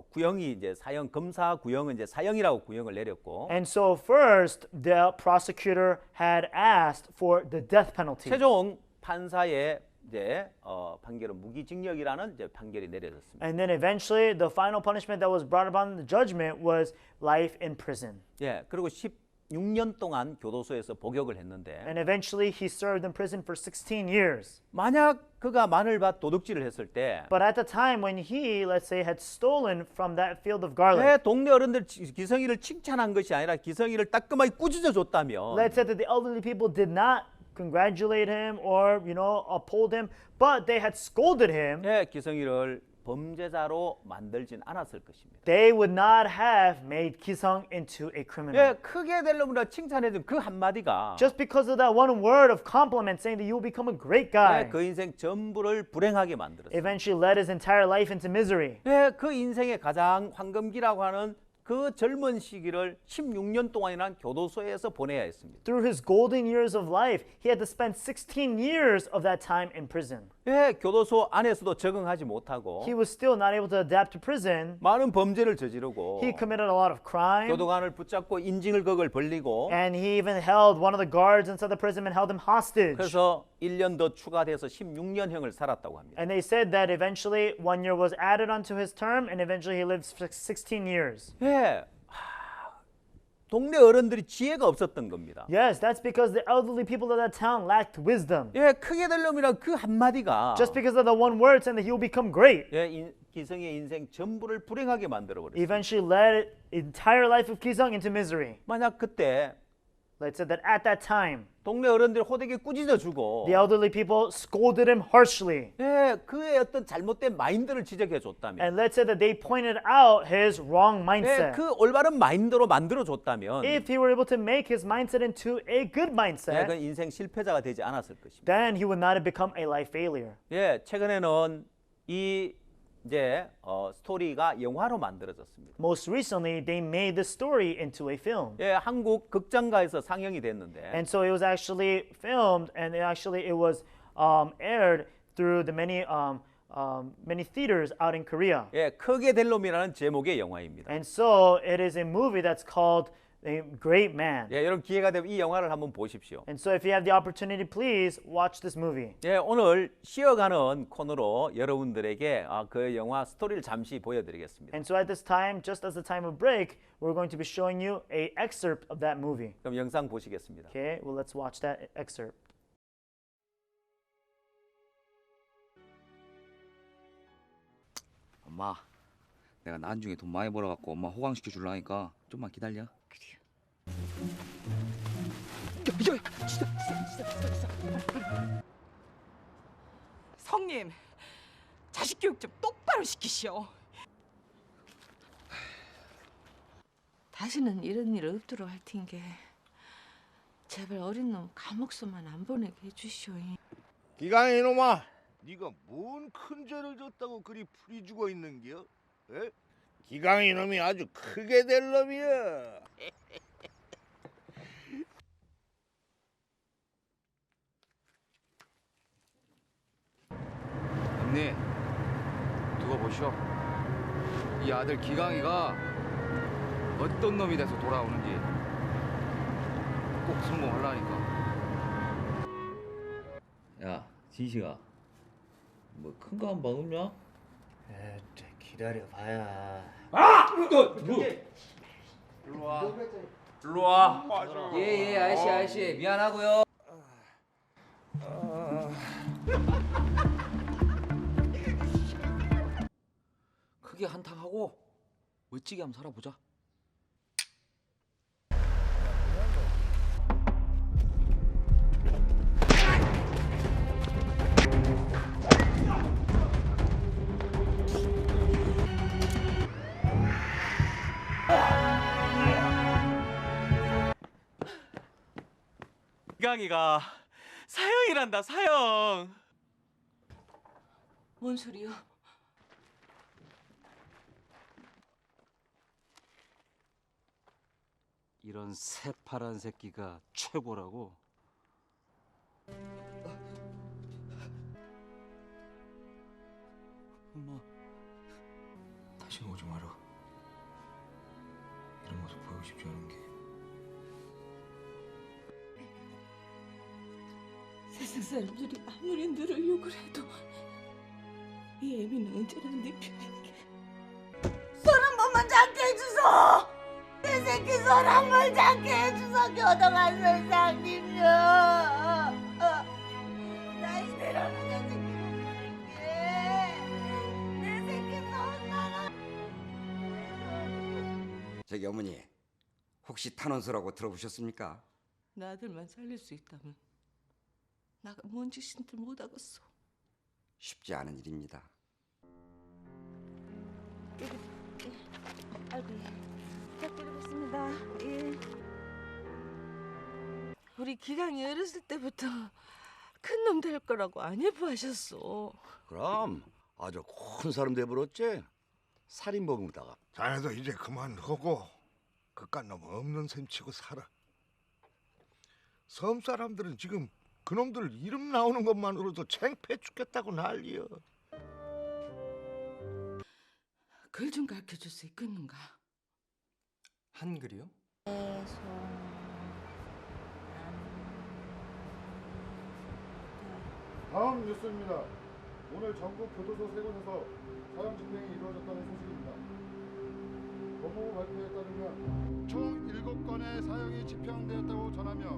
구형이 이제 사형 검사 구형은 이제 사형이라고 구형을 내렸고 And so first, the prosecutor had asked for the death penalty. 최종 판사의 이제 판결은 무기징역이라는 이제 판결이 내려졌습니다. And then eventually, the final punishment that was brought upon the judgment was life in prison. 예. 그리고 16년 동안 교도소에서 복역을 했는데 And eventually, he served in prison for 16 years. 만약 그가 마늘밭 도둑질을 했을 때 But at the time when he, let's say, had stolen from that field of 왜 garlic, 동네 어른들 기성이를 칭찬한 것이 아니라 기성이를 따끔하게 꾸짖어 줬다면 let's say that the elderly people did not congratulate him or, uphold him, but they had scolded him, 예, 기성이를 범죄자로 만들진 않았을 것입니다. they would not have made Kisung into a criminal. 예, 크게 되려면 칭찬해준 그 한마디가 Just because of that one word of compliment saying that you will become a great guy, 예, 그 인생 전부를 불행하게 만들었어요. eventually led his entire life into misery. 예, 그 인생의 가장 황금기라고 하는 그 젊은 시기를 16년 동안이나 교도소에서 보내야 했습니다. Through his golden years of life, he had to spend 16 years of that time in prison. 예, 교도소 안에서도 적응하지 못하고 He was still not able to adapt to prison. 많은 범죄를 저지르고 He committed a lot of crime. 교도관을 붙잡고 인징을 극을 벌리고 And he even held one of the guards inside the prison and held him hostage. 그래서 1년 더 추가돼서 16년형을 살았다고 합니다. And they said that eventually 1 year was added onto his term and eventually he lived 16 years. 예, 동네 어른들이 지혜가 없었던 겁니다. Yes, that's because the elderly people of that town lacked wisdom. 예, 크게 되려면 그 한마디가 Just because of the one word saying that he will become great, 예, 기성의 인생 전부를 불행하게 만들어 버렸어요. eventually led entire life of Kisung into misery. 만약 그때 Let's say that at that time, 동네 어른들이 호되게 꾸짖어 주고 the elderly people scolded him harshly. 예, 그의 어떤 잘못된 마인드를 지적해 줬다면 And let's say that they pointed out his wrong 예, mindset. 그 올바른 마인드로 만들어 줬다면 If he were able to make his mindset into a good 예, mindset, 그 인생 실패자가 되지 않았을 것입니다. then he would not have become a life failure. 예, 최근에는 이 이제 스토리가 영화로 만들어졌습니다. Most recently, they made the story into a film. 예, 한국 극장가에서 상영이 됐는데 And so it was actually filmed, and it was aired through the many theaters out in Korea. 예, 크게 될 놈이라는 제목의 영화입니다. And so it is a movie that's called A Great Man. 예, 여러분 기회가 되면 이 영화를 한번 보십시오. And so if you have the opportunity, please watch this movie. 예, 오늘 쉬어가는 코너로 여러분들에게 그 영화 스토리를 잠시 보여드리겠습니다. And so at this time, just as a time of break, we're going to be showing you a excerpt of that movie. 그럼 영상 보시겠습니다. Okay, well, let's watch that excerpt. 엄마, 내가 나중에 돈 많이 벌어갖고 엄마 호강시켜 줄라니까 좀만 기다려. 성님, 자식 교육 좀 똑바로 시키시오. 다시는 이런 일 없도록 할 텐게 제발 어린 놈 감옥소만 안 보내게 해주시오. 기강이 이놈아, 네가 뭔 큰 죄를 졌다고 그리 풀이 죽어 있는겨? 에? 기강이 이놈이 아주 크게 될 놈이야. 언니, 두고 보시오. 이 아들 기강이가 어떤 놈이 돼서 돌아오는지 꼭 성공하려니까. 야, 진식아, 뭐 큰 거 한 번 없냐? 기다려 봐야. 예, 아저씨, 미안하고요. 크게 한탕하고 멋지게 한번 살아보자. 기강이가 사형이란다, 사형. 뭔 소리요? 이런 새파란 새끼가 최고라고. 엄마, 다시는 오지 마라. 이런 모습 보이고 싶지 않은 게. 세상 사람들이 아무리 너를 욕을 해도 이 애미는 언제나 네 편이게. 손 한 번만 잡게 해주소. 내 새끼 손 한 번 잡게 해주소. 교도관 선생님요. 나 이대로는 내 새끼 못 가릴게. 내 새끼 손 나라. 저기 어머니, 혹시 탄원서라고 들어보셨습니까? 나 아들만 살릴 수 있다면 나가 뭔 짓인들 못하겠어. 쉽지 않은 일입니다. 아이고, 잘 드리겠습니다. 예. 우리 기강이 어렸을 때부터 큰 놈 될 거라고 안 예뻐하셨어. 그럼 아주 큰 사람 돼버렸지. 살인범으로다가. 자네도 이제 그만하고 그깟 놈 없는 셈 치고 살아. 섬 사람들은 지금 그놈들 이름 나오는 것만으로도 창피해 죽겠다고 난리여. 글 좀 가르쳐줄 수 있겠는가? 한글이요? 다음 뉴스입니다. 오늘 전국 교도소 세 곳에서 사형 집행이 이루어졌다는 소식입니다. 법무부 발표에 따르면 총 7건의 사형이 집행되었다고 전하며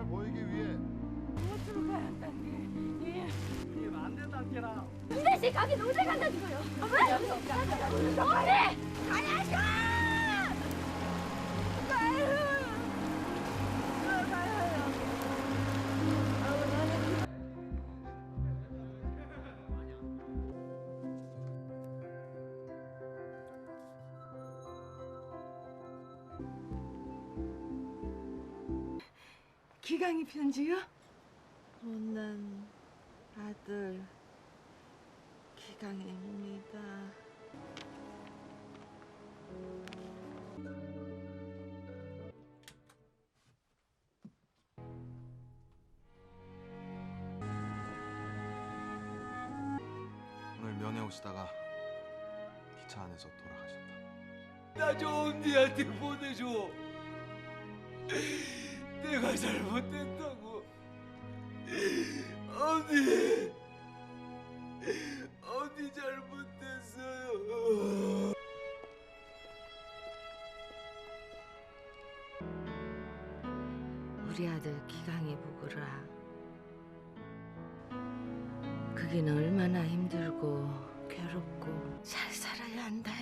모이기 위해 어디로 가야 한다니? 예. 안 된다, 걔라. 이 자식 가긴 어디 간다는 거요? 너네 안녕하세요. 기강이 편지요? 못난 아들 기강입니다. 오늘 면회 오시다가 기차 안에서 돌아가셨다. 나 좀 언니한테 보내줘. 내가 잘못했다고. 언니. 언니 잘못했어요. 우리 아들 기강이 보거라. 그긴 얼마나 힘들고 괴롭고 잘 살아야 한다.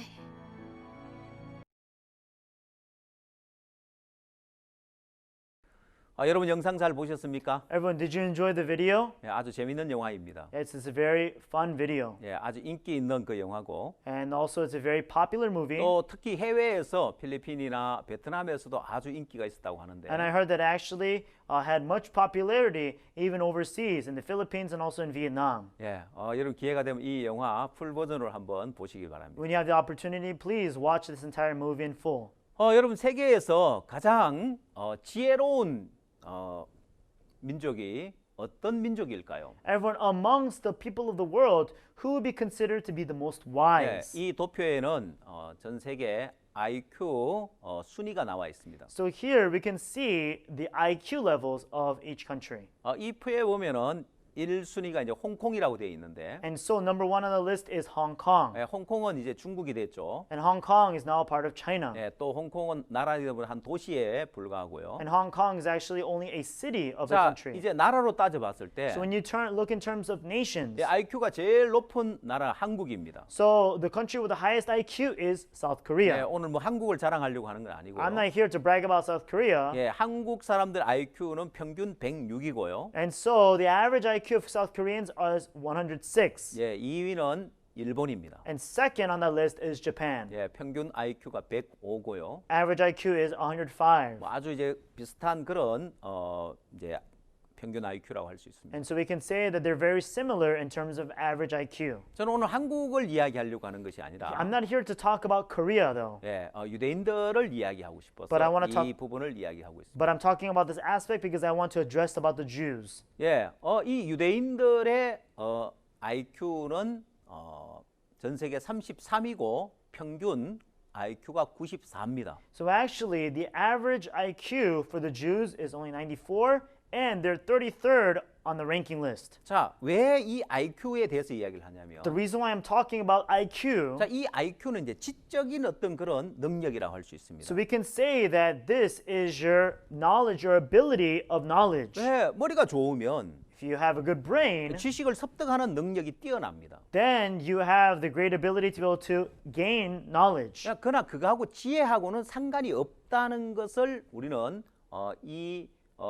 여러분 영상 잘 보셨습니까? Everyone, did you enjoy the video? 예, 아주 재밌는 영화입니다. It's a very fun video. 예, 아주 인기 있는 그 영화고 And also it's a very popular movie. 또 특히 해외에서 필리핀이나 베트남에서도 아주 인기가 있었다고 하는데 And I heard that actually had much popularity even overseas in the Philippines and also in Vietnam. 예, 여러분 기회가 되면 이 영화 풀 버전으로 한번 보시기 바랍니다. When you have the opportunity, please watch this entire movie in full. 여러분 세계에서 가장 지혜로운 민족이 어떤 민족일까요? Everyone, amongst the people of the world, who would be considered to be the most 예, wise? 이 도표에는 전 세계 IQ 순위가 나와 있습니다. So here we can see the IQ levels of each country. 이 표에 보면은 1순위가 이제 홍콩이라고 되어 있는데 And so number one on the list is Hong Kong. 예, 홍콩은 이제 중국이 됐죠. And Hong Kong is now a part of China. 예, 또 홍콩은 나라이다 보니 한 도시에 불과하고요. And Hong Kong is actually only a city of the 자, country. 이제 나라로 따져봤을 때 So when you look in terms of nations, IQ가 제일 높은 나라 한국입니다. so the country with the highest IQ is South 예, Korea. 오늘 뭐 한국을 자랑하려고 하는 건 아니고요. I'm not here to brag about South Korea. 예, 한국 사람들 IQ는 평균 106이고요. And so the average IQ of South Koreans is 106. 예, 2위는 일본입니다. And second on that list is Japan. 예, 평균 IQ가 105고요. Average IQ is 105. 뭐 아주 이제 비슷한 그런 이제 평균 IQ라고 할 수 있습니다. And so we can say that they're very similar in terms of average IQ. 저는 오늘 한국을 이야기하려고 하는 것이 아니라 I'm not here to talk about Korea though, 예, 유대인들을 이야기하고 싶어서 But I wanna 이 talk- 부분을 이야기하고 있습니다. but I'm talking about this aspect because I want to address about the Jews. 예, 이 유대인들의 IQ는 전 세계 33이고 평균 IQ가 94입니다. So actually, the average IQ for the Jews is only 94, and they're 33rd on the ranking list. 자, 왜 이 IQ에 대해서 이야기를 하냐면 The reason why I'm talking about IQ, 자, 이 IQ는 이제 지적인 어떤 그런 능력이라고 할 수 있습니다. so we can say that this is your knowledge, your ability of knowledge. 왜 머리가 좋으면 If you have a good brain, 지식을 습득하는 능력이 뛰어납니다. then you have the great ability to be able to gain knowledge. 그러나 그거하고 지혜하고는 상관이 없다는 것을 우리는 이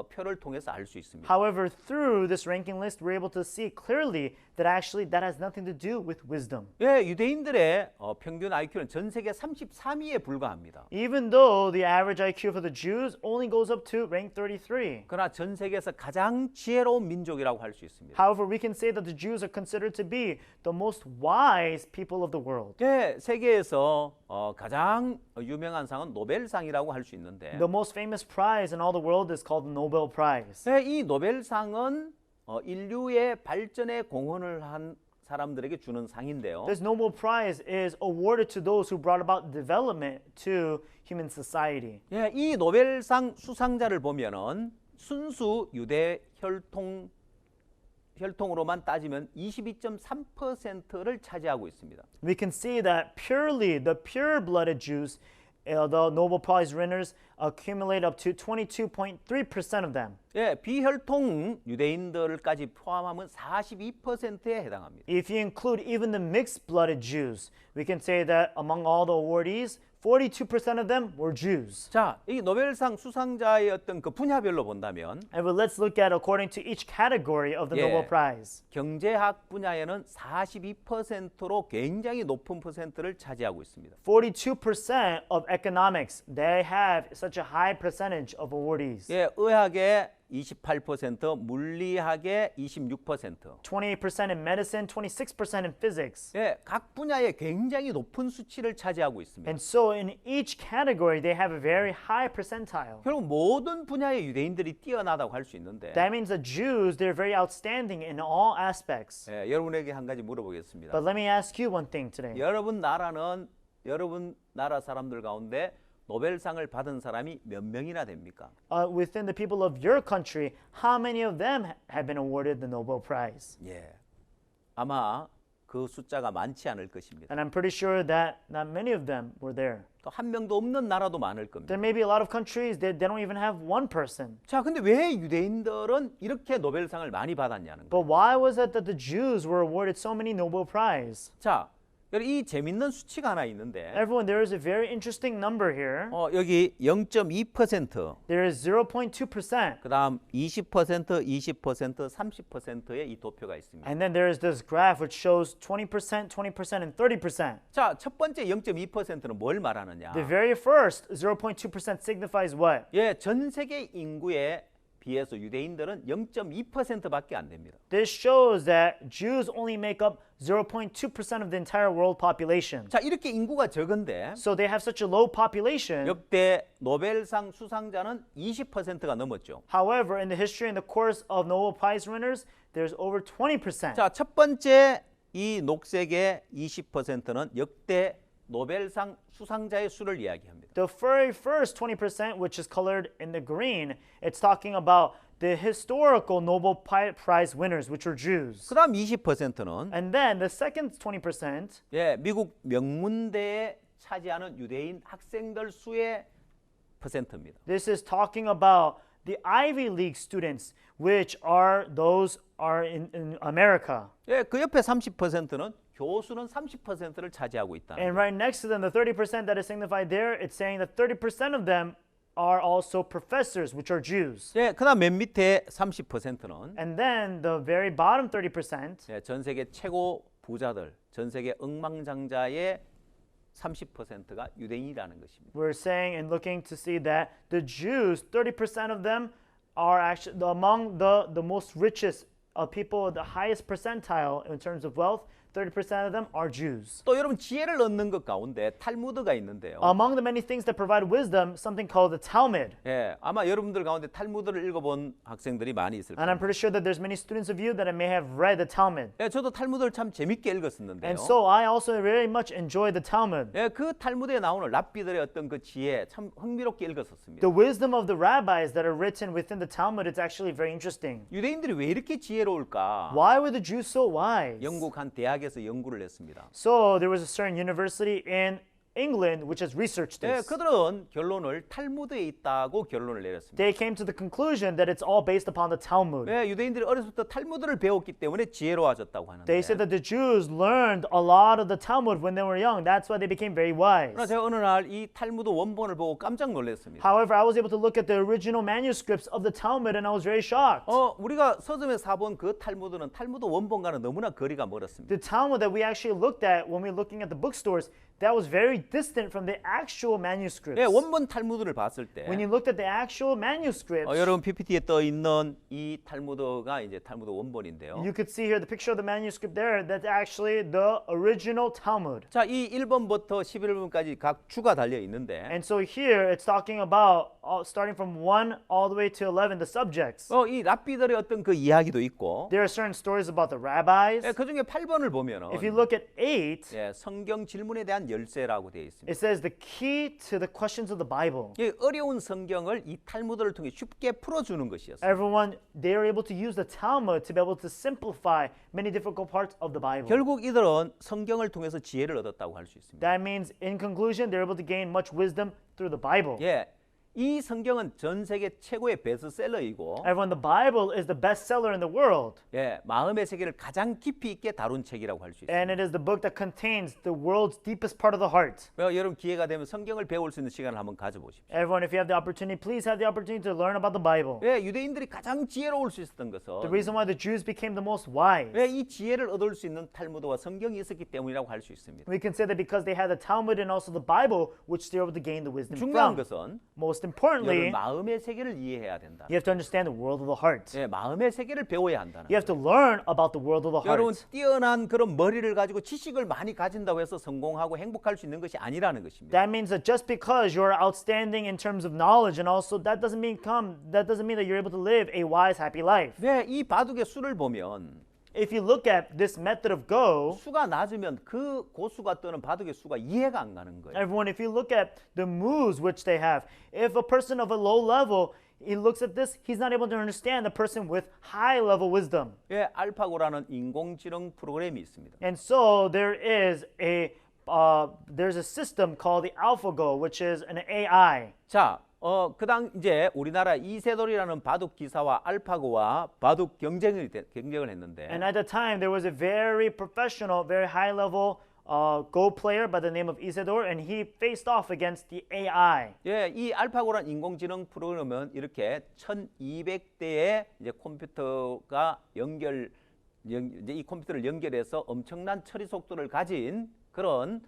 표를 통해서 알 수 있습니다. However, through this ranking list, we're able to see clearly that actually that has nothing to do with wisdom. 예, 유대인들의 평균 IQ는 전 세계 33위에 불과합니다. Even though the average IQ for the Jews only goes up to rank 33. 그러나 전 세계에서 가장 지혜로운 민족이라고 할 수 있습니다. However, we can say that the Jews are considered to be the most wise people of the world. 예, 세계에서 가장 유명한 상은 노벨상이라고 할 수 있는데 The most famous prize in all the world is called the Nobel Prize. 예, 이 노벨상은 인류의 발전에 공헌을 한 사람들에게 주는 상인데요. This Nobel Prize is awarded to those who brought about development to human society. 예, 이 노벨상 수상자를 보면은 순수 유대 혈통으로만 따지면 22.3%를 차지하고 있습니다. We can see that purely the pure-blooded Jews, the Nobel Prize winners accumulate up to 22.3% of them. 예, 비혈통 유대인들까지 포함하면 42%에 해당합니다. If you include even the mixed-blooded Jews, we can say that among all the awardees, 42% of them were Jews. 자, 이 노벨상 수상자의 어떤 그 분야별로 본다면 And let's look at according to each category of the Yeah. Nobel Prize. 경제학 분야에는 42%로 굉장히 높은 퍼센트를 차지하고 있습니다. 42% of economics, they have such a high percentage of awardees. 예, 의학에 28%, 물리학에 26%. 28% in medicine, 26% in physics. 예, 각 분야에 굉장히 높은 수치를 차지하고 있습니다. And so in each category, they have a very high percentile. 결국 모든 분야의 유대인들이 뛰어나다고 할 수 있는데 That means the Jews, they're very outstanding in all aspects. 예, 여러분에게 한 가지 물어보겠습니다. But let me ask you one thing today. 여러분 나라 사람들 가운데 노벨상을 받은 사람이 몇 명이나 됩니까? Within the people of your country, how many of them have been awarded the Nobel Prize? 예, 아마 그 숫자가 많지 않을 것입니다. And I'm pretty sure that not many of them were there. 또 한 명도 없는 나라도 많을 겁니다. There may be a lot of countries that they don't even have one person. 자, 근데 왜 유대인들은 이렇게 노벨상을 많이 받았냐는 거예요. But why was it that the Jews were awarded so many Nobel Prize? 자, 이 재밌는 수치가 하나 있는데 Everyone, there is a very interesting number here. 여기 0.2%, There is 0.2%. 그다음 20%, 20%, 30%의 이 도표가 있습니다. And then there is this graph which shows 20%, 20%, and 30%. 자, 첫 번째 0.2%는 뭘 말하느냐? The very first 0.2% signifies what? 예, 전 세계 인구에 비해서 유대인들은 0.2%밖에 안 됩니다. This shows that Jews only make up 0.2% of the entire world population. 자, 이렇게 인구가 적은데 So they have such a low population. 역대 노벨상 수상자는 20%가 넘었죠. However, in the history and the course of Nobel Prize winners, there's over 20%. 자, 첫 번째 이 녹색의 20%는 역대 노벨상 수상자의 수를 이야기합니다. The very first 20%, which is colored in the green, it's talking about the historical Nobel Prize winners, which were Jews. 그다음 20%는 And then the second 20%, 예, 미국 명문대에 차지하는 유대인 학생들 수의 퍼센트입니다. this is talking about the Ivy League students, which are those are in America. 예, 그 옆에 30%는 교수는 30%를 차지하고 있다. And right next to them, the 30% that is signified there, it's saying that 30% of them are also professors, which are Jews. 예, 그다음 맨 밑에 30%는 And then the very bottom 30%, 예, 전 세계 최고 부자들, 전 세계 억만장자의 30%가 유대인이라는 것입니다. we're saying and looking to see that the Jews, 30% of them are actually among the most richest people, the highest percentile in terms of wealth. 30% of them are Jews. 또 여러분 지혜를 얻는 것 가운데 탈무드가 있는데요. Among the many things that provide wisdom, something called the Talmud. 예, 아마 여러분들 가운데 탈무드를 읽어본 학생들이 많이 있을 And 겁니다. I'm pretty sure that there's many students of you that may have read the Talmud. 예, 저도 탈무드를 참 재밌게 읽었었는데요. And so I also very much enjoy the Talmud. 예, 그 탈무드에 나오는 랍비들의 어떤 그 지혜 참 흥미롭게 읽었었습니다. The wisdom of the rabbis that are written within the Talmud is actually very interesting. 유대인들이 왜 이렇게 지혜로울까? Why were the Jews so wise? 영국 한 대학에서 연구를 했습니다. So there was a certain university in England which has researched 예, this. 그들은 결론을 탈무드에 있다고 결론을 내렸습니다. They came to the conclusion that it's all based upon the Talmud. 예, 유대인들이 어려서부터 탈무드를 배웠기 때문에 지혜로워졌다고 하는데. They said that the Jews learned a lot of the Talmud when they were young. That's why they became very wise. 그러나 제가 어느 날 이 탈무드 원본을 보고 깜짝 놀랐습니다. However, I was able to look at the original manuscripts of the Talmud and I was very shocked. 우리가 서점에서 사본 그 탈무드는 탈무드 원본과는 너무나 거리가 멀었습니다. The Talmud that we actually looked at when we were looking at the bookstores, that was very distant from the actual manuscripts. 예, 원본 탈무드를 봤을 때 When you looked at the actual manuscripts, 여러분 PPT에 떠 있는 이 탈무드가 이제 탈무드 원본인데요. you could see here the picture of the manuscript there. That's actually the original Talmud. 자, 이 1번부터 11번까지 각 주가 달려 있는데 And so here it's talking about starting from 1 all the way to 11, the subjects. 이 랍비들의 어떤 그 이야기도 있고 There are certain stories about the rabbis. 예, 그중에 8번을 보면은 If you look at 8, 예, 성경 질문에 대한 열쇠라고 되어 있습니다. it says the key to the questions of the Bible. 이 어려운 성경을 이 탈무드를 통해 쉽게 풀어주는 것이었어요. Everyone, they are able to use the Talmud to be able to simplify many difficult parts of the Bible. 결국 이들은 성경을 통해서 지혜를 얻었다고 할 수 있습니다. That means, in conclusion, they're able to gain much wisdom through the Bible. 예, 이 성경은 전 세계 최고의 베스트셀러이고 Everyone, the Bible is the best seller in the world. 예, 마음의 세계를 가장 깊이 있게 다룬 책이라고 할 수 And 있습니다. it is the book that contains the world's deepest part of the heart. 여러분 기회가 되면 성경을 배울 수 있는 시간을 한번 가져보십시오. Everyone, if you have the opportunity, please have the opportunity to learn about the Bible. 예, 유대인들이 가장 지혜로울 수 있었던 The 것은 reason why the Jews became the most wise. 왜 이 지혜를 얻을 수 있는 탈무드와 성경이 있었기 때문이라고 할 수 있습니다. We can say that because they had the Talmud and also the Bible, which they were able to gain the wisdom 중요한 from. 것은 Most most importantly, 마음의 세계를 이해해야 된다. you have to understand the world of the heart. 예, 마음의 세계를 배워야 한다는 You have to 거예요. learn about the world of the 여러분 heart. 뛰어난 그런 머리를 가지고 지식을 많이 가진다고 해서 성공하고 행복할 수 있는 것이 아니라는 것입니다. That means that just because you're outstanding in terms of knowledge, and also that doesn't mean that you're able to live a wise, happy life. 네, 이 바둑의 수를 보면 If you look at this method of Go, 수가 낮으면 그 고수가 뜨는 바둑의 수가 이해가 안 가는 거예요. everyone, if you look at the moves which they have, if a person of a low level, he looks at this, he's not able to understand the person with high level wisdom. 예, 알파고라는 인공지능 프로그램이 있습니다. And so there's a system called the AlphaGo, which is an AI. 자, 그당 이제 우리나라 이세돌이라는 바둑 기사와 알파고와 바둑 경쟁을 했는데 And at the time, there was a very professional, very high level Go player by the name of Isidore, and he faced off against the AI. 예, 이 알파고란 인공지능 프로그램은 이렇게 1200대의 이제 컴퓨터가 이제 이 컴퓨터를 연결해서 엄청난 처리 속도를 가진 그런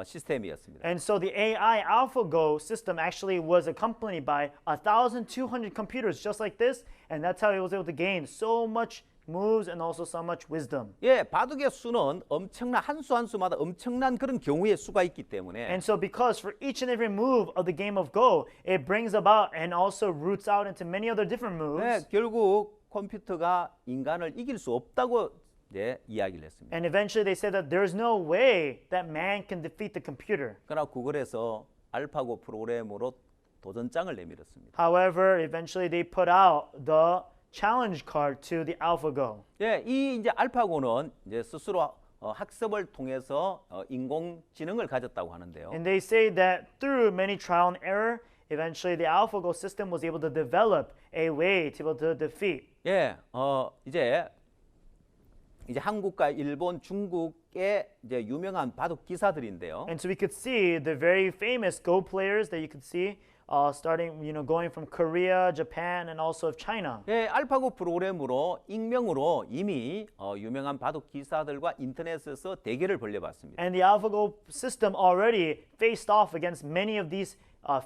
시스템이었습니다. And so the AI AlphaGo system actually was accompanied by 1,200 computers just like this, and that's how he was able to gain so much moves and also so much wisdom. 예, 바둑의 수는 엄청난 한 수 한 수마다 엄청난 그런 경우의 수가 있기 때문에 And so because for each and every move of the game of Go, it brings about and also roots out into many other different moves. 네, 결국 컴퓨터가 인간을 이길 수 없다고 이제 이야기를 했습니다. And eventually they said that there's no way that man can defeat the computer. 그러나 구글에서 알파고 프로그램으로 도전장을 내밀었습니다. However, eventually they put out the challenge card to the AlphaGo. 예, 이 이제 알파고는 이제 스스로 학습을 통해서 인공지능을 가졌다고 하는데요. And they say that through many trial and error, eventually the AlphaGo system was able to develop a way to be able to defeat. 예, 이제 한국과 일본, 중국의 이제 유명한 바둑 기사들인데요. And so we could see the very famous Go players that you could see starting, going from Korea, Japan, and also of China. 예, 알파고 프로그램으로 익명으로 이미 유명한 바둑 기사들과 인터넷에서 대결을 벌여봤습니다. And the AlphaGo system already faced off against many of these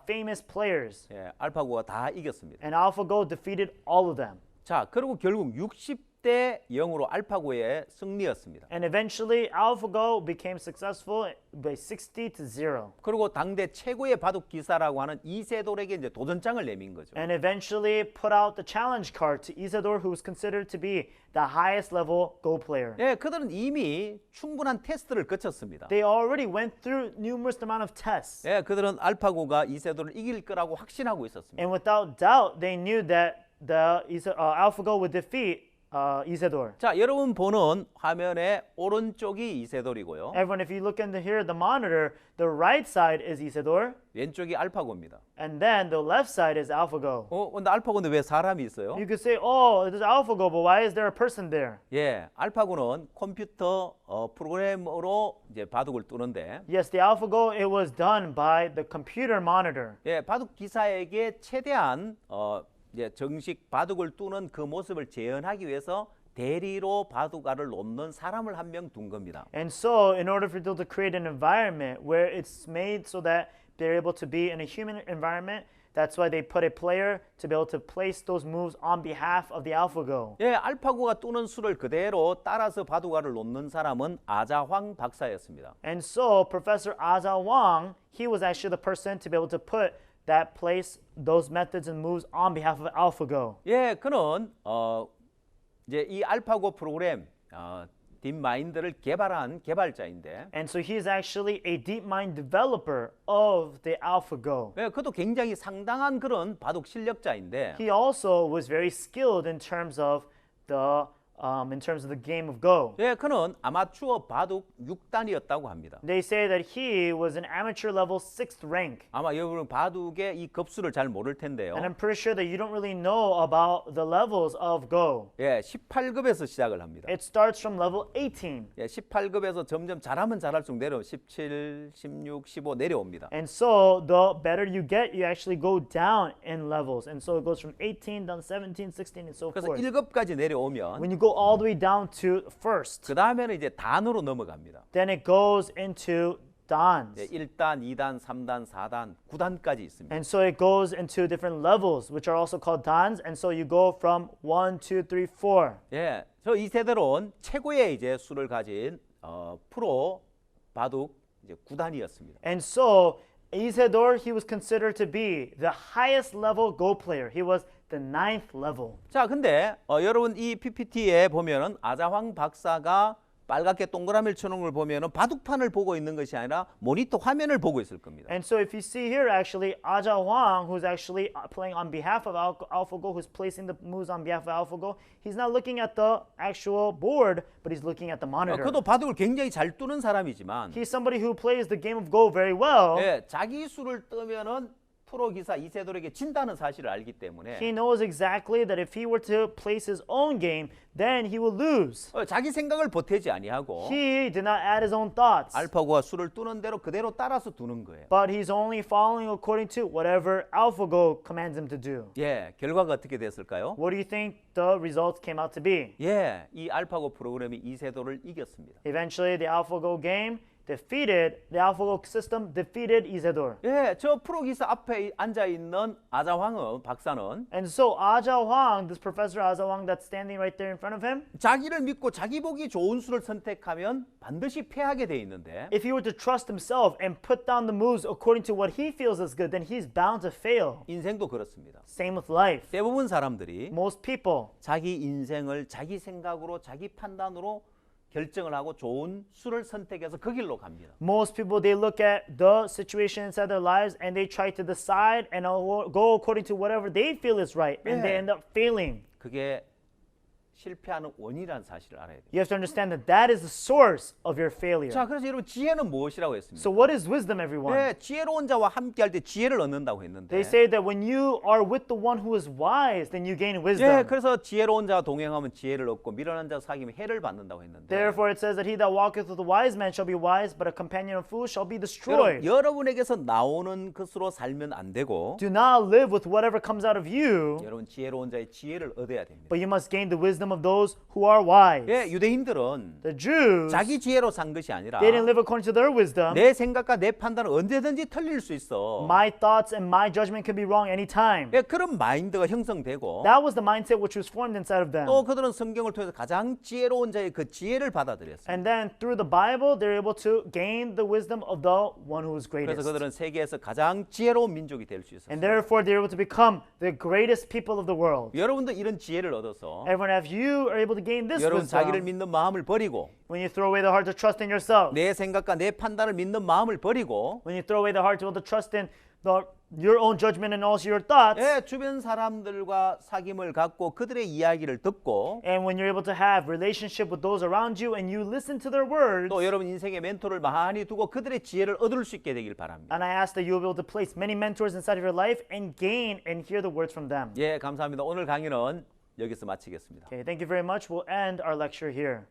famous players. 예, 알파고가 다 이겼습니다. And AlphaGo defeated all of them. 자, 그리고 결국 60대 0으로 알파고의 승리였습니다. And eventually, AlphaGo became successful by 60-0. 그리고 당대 최고의 바둑 기사라고 하는 이세돌에게 이제 도전장을 내민 거죠. And eventually put out the challenge card to Isidore, who was considered to be the highest level Go player. 예, 그들은 이미 충분한 테스트를 거쳤습니다. They already went through numerous amount of tests. 예, 그들은 알파고가 이세돌을 이길 거라고 확신하고 있었습니다. And without doubt, they knew that the AlphaGo would defeat Isidore. 자, 여러분 보는 화면의 오른쪽이 이세돌이고요. Everyone, if you look into here, the monitor, the right side is Isidore, 왼쪽이 알파고입니다. and then the left side is AlphaGo. 근데 알파고인데 왜 사람이 있어요? You could say, oh, it is AlphaGo, but why is there a person there? 예, 알파고는 컴퓨터 프로그램으로 이제 바둑을 두는데, Yes, the AlphaGo, it was done by the computer monitor. 예, 바둑 기사에게 최대한 이제 정식 바둑을 두는 그 모습을 재현하기 위해서 대리로 바둑알을 놓는 사람을 한 명 둔 겁니다. And so, in order for them to create an environment where it's made so that they're able to be in a human environment, that's why they put a player to be able to place those moves on behalf of the AlphaGo. 예, 알파고가 두는 수를 그대로 따라서 바둑알을 놓는 사람은 아자황 박사였습니다. And so, Professor Aza Wang, he was actually the person to be able to put that place, those methods and moves on behalf of AlphaGo. 예, 그는 이제 이 알파고 프로그램 딥마인드를 개발한 개발자인데, And so he's actually a DeepMind developer of the AlphaGo. 예, 그도 굉장히 상당한 그런 바둑 실력자인데, He also was very skilled in terms of the game of Go. 예, 그는 아마추어 바둑 6단이었다고 합니다. They say that he was an amateur level 6th rank. 아마 여러분 바둑의 이 급수를 잘 모를 텐데요. And I'm pretty sure that you don't really know about the levels of Go. 예, 18급에서 시작을 합니다. It starts from level 18. 예, 18급에서 점점 잘하면 잘할수록 17, 16, 15 내려옵니다. And so the better you get, you actually go down in levels. And so it goes from 18 down 17, 16, and so 그래서 forth. 1급까지 내려오면 When you go all the way down to first, 그 다음에는 이제 단으로 넘어갑니다. then it goes into dans. 네, 1단, 2단, 3단, 4단, 9단까지 있습니다. And so it goes into different levels, which are also called dans. And so you go from 1, 2, 3, 4. 예, 저 이세돌은 최고의 이제 수를 가진 프로 바둑 이제 9단이었습니다. And so Isidore, he was considered to be the highest level Go player. He was the 9th level. 자, 근데 여러분 이 PPT에 보면은 아자황 박사가 빨갛게 동그라미를 쳐놓은 걸 보면은 바둑판을 보고 있는 것이 아니라 모니터 화면을 보고 있을 겁니다. And so if you see here, actually, Aja Huang, who's actually playing on behalf of AlphaGo, who's placing the moves on behalf of AlphaGo, he's not looking at the actual board, but he's looking at the monitor. 그도 바둑을 굉장히 잘 두는 사람이지만 He's somebody who plays the game of Go very well. 예, 자기 수를 뜨면은 프로 기사 이세돌에게 진다는 사실을 알기 때문에 He knows exactly that if he were to place his own game, then he will lose. 자기 생각을 보태지 아니하고 He did not add his own thoughts, 알파고가 수를 두는 대로 그대로 따라서 두는 거예요. but he's only following according to whatever AlphaGo commands him to do. 예, 결과가 어떻게 됐을까요? What do you think the results came out to be? 예, 이 알파고 프로그램이 이세돌을 이겼습니다. Eventually, the AlphaGo game defeated, the AlphaGo system defeated Isidore. 예, 저 프로 기사 앞에 앉아 있는 아자황은 박사는 And so Aja Huang, this professor Aja Huang that's standing right there in front of him, 자기를 믿고 자기 보기 좋은 수를 선택하면 반드시 패하게 돼 있는데 if he were to trust himself and put down the moves according to what he feels is good, then he's bound to fail. 인생도 그렇습니다. Same with life. 대부분 사람들이 Most people, 자기 인생을 자기 생각으로 자기 판단으로 결정을 하고 좋은 수를 선택해서 그 길로 갑니다. most people, they look at the situation inside their lives and they try to decide and go according to whatever they feel is right, and they Yeah. end up failing. 그게 실패하는 원인이라는 사실을 알아야 돼요. You have to understand that that is the source of your failure. 자, 그래서 여러분 지혜는 무엇이라고 했습니까? So what is wisdom, everyone? 네, 지혜로운 자와 함께 할 때 지혜를 얻는다고 했는데 They say that when you are with the one who is wise, then you gain 예, wisdom. 그래서 지혜로운 자와 동행하면 지혜를 얻고 미련한 자와 사귀면 해를 받는다고 했는데 Therefore it says that he that walketh with a wise man shall be wise, but a companion of fools shall be destroyed. 여러분에게서 나오는 것으로 살면 안 되고 Do not live with whatever comes out of you, 여러분 지혜로운 자의 지혜를 얻어야 됩니다. but you must gain the wisdom of those who are wise. 예, 유대인들은 The Jews, 자기 지혜로 산 것이 아니라 they didn't live according to their wisdom. 내 생각과 내 판단은 언제든지 틀릴 수 있어. My thoughts and my judgment could be wrong anytime. 예, 그런 마인드가 형성되고 That was the mindset which was formed inside of them. 또 그들은 성경을 통해서 가장 지혜로운 자의 그 지혜를 받아들였어요. And then through the Bible, they're able to gain the wisdom of the one who is 그래서 greatest. 그들은 세계에서 가장 지혜로운 민족이 될 수 있었어요. And therefore, they're able to become the greatest people of the world. 여러분도 이런 지혜를 얻어서 Everyone, if you are able to gain this 여러분 자기를 wisdom, 믿는 마음을 버리고 when you throw away the heart to trust in yourself, 내 생각과 내 판단을 믿는 마음을 버리고 when you throw away the heart to be able to trust in your own judgment and also your thoughts, 예, 주변 사람들과 사귐을 갖고 그들의 이야기를 듣고 and when you're able to have relationship with those around you and you listen to their words, 또 여러분 인생의 멘토를 많이 두고 그들의 지혜를 얻을 수 있게 되길 바랍니다. and I ask that you'll be able to place many mentors inside of your life and gain and hear the words from them. 예, 감사합니다. 오늘 강의는 여기서 마치겠습니다. Okay, thank you very much. We'll end our lecture here.